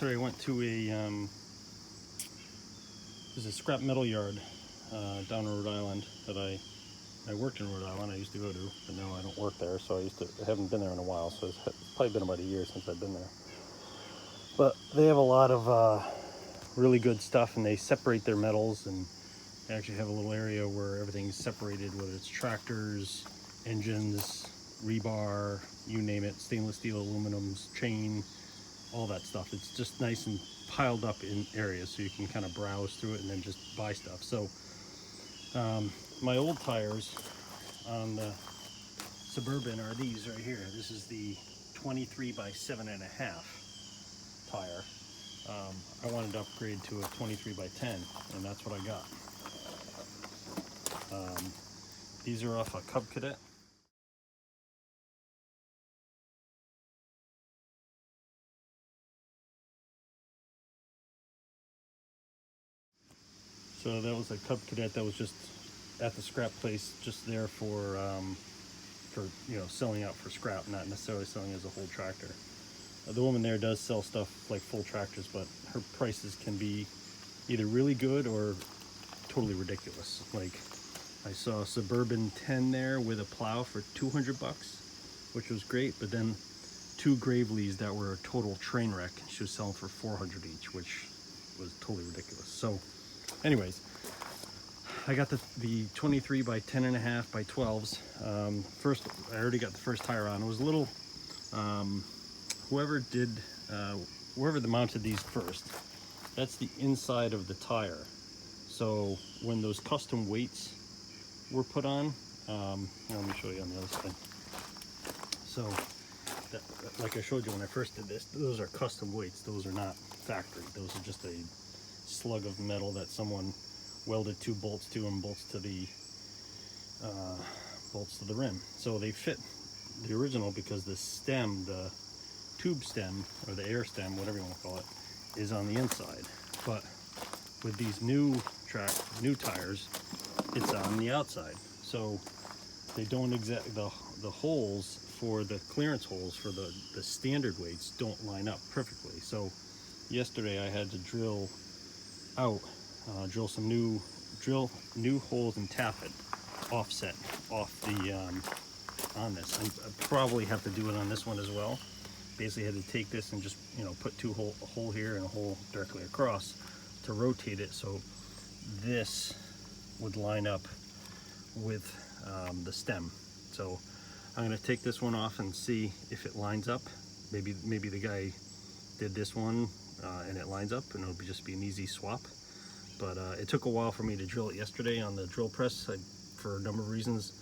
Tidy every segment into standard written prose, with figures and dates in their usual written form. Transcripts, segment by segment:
yesterday I went to there's a scrap metal yard down in Rhode Island that I worked in Rhode Island. I used to go to, but now I don't work there, so I haven't been there in a while. So it's probably been about a year since I've been there. But they have a lot of really good stuff, and they separate their metals, and they actually have a little area where everything's separated, whether it's tractors, engines, rebar, you name it, stainless steel, aluminums, chain, all that stuff. It's just nice and piled up in areas, so you can kind of browse through it and then just buy stuff. So my old tires on the Suburban are these right here. This is the 23 by 7.5 tire. I wanted to upgrade to a 23 by 10, and that's what I got. These are off a Cub Cadet. So that was a Cub Cadet that was just at the scrap place, just there for selling out for scrap, not necessarily selling as a whole tractor. The woman there does sell stuff like full tractors, but her prices can be either really good or totally ridiculous. Like, I saw a Suburban 10 there with a plow for 200 bucks, which was great, but then two Graveleys that were a total train wreck, she was selling for 400 each, which was totally ridiculous. So anyways, I got the 23 by 10.5 by 12s. First, I already got the first tire on. It was a little, whoever mounted these first, that's the inside of the tire. So when those custom weights were put on, let me show you on the other side. So like I showed you when I first did this, those are custom weights. Those are not factory. Those are just a slug of metal that someone welded two bolts to and bolts to the rim. So they fit the original because the stem, the tube stem or the air stem, whatever you want to call it, is on the inside. But with these new tires, it's on the outside. So they don't the holes for the clearance holes for the standard weights don't line up perfectly. So yesterday I had to drill some new holes and tap it offset off the on this. I probably have to do it on this one as well. Basically had to take this and just put a hole here and a hole directly across to rotate it so this would line up with the stem. So I'm going to take this one off and see if it lines up. Maybe the guy did this one and it lines up, and it'll just be an easy swap. But it took a while for me to drill it yesterday on the drill press for a number of reasons.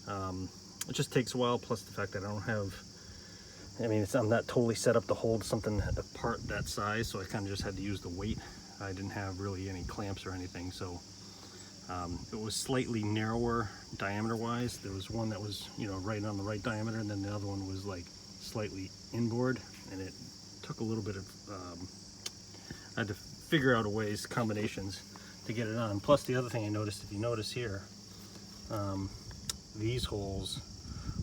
It just takes a while, plus the fact that I don't have, I'm not totally set up to hold something, a part that size, so I kind of just had to use the weight. I didn't have really any clamps or anything, so it was slightly narrower diameter wise. There was one that was right on the right diameter, and then the other one was like slightly inboard, and it took a little bit of I had to figure out combinations to get it on. Plus the other thing I noticed, if you notice here, these holes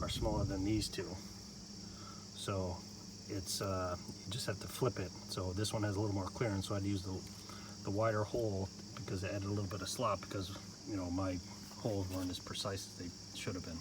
are smaller than these two, so it's you just have to flip it. So this one has a little more clearance, so I'd use the wider hole because it added a little bit of slop, because my holes weren't as precise as they should have been.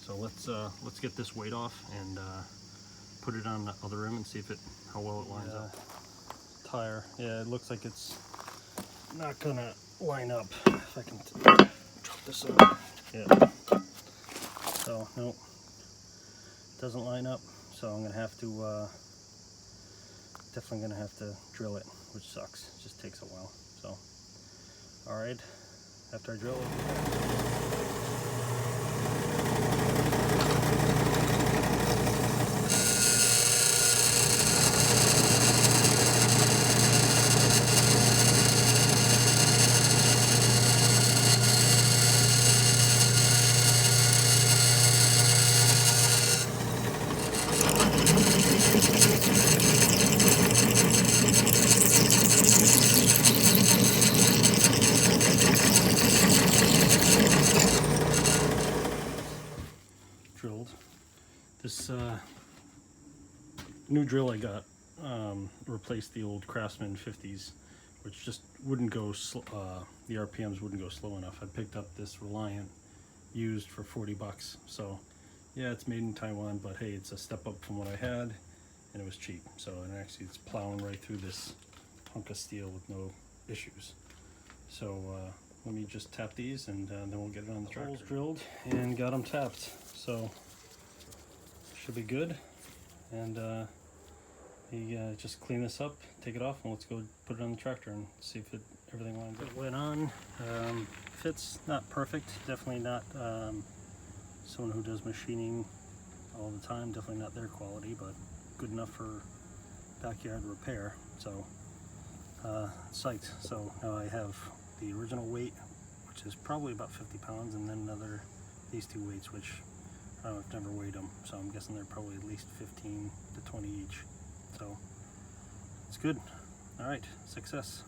So let's get this weight off and put it on the other rim and see how well it lines up. Tire, yeah, it looks like it's not gonna line up. If I can drop this over, yeah. So nope, doesn't line up. So I'm gonna have to definitely gonna have to drill it, which sucks. It just takes a while. So all right, after I drill it. Drilled. This new drill I got replace the old Craftsman 50s, which just wouldn't go, the RPMs wouldn't go slow enough. I picked up this Reliant used for 40 bucks. So yeah, it's made in Taiwan, but hey, it's a step up from what I had, and it was cheap. So, and actually it's plowing right through this hunk of steel with no issues. So let me just tap these, and then we'll get it on the tractor. Holes drilled and got them tapped, so should be good. And just clean this up, take it off, and let's go put it on the tractor and see if everything lines up. It went on. Fits not perfect, definitely not someone who does machining all the time, definitely not their quality, but good enough for backyard repair. So psyched. So now I have the original weight, which is probably about 50 pounds, and then these two weights, which I've never weighed them, so I'm guessing they're probably at least 15 to 20 each. So it's good. All right, success.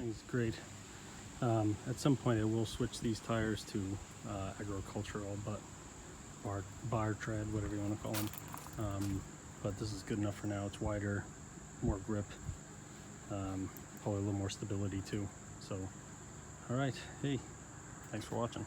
Everything's great. At some point I will switch these tires to agricultural, but bar tread, whatever you want to call them. But this is good enough for now. It's wider, more grip, probably a little more stability too. So, all right, hey, thanks for watching.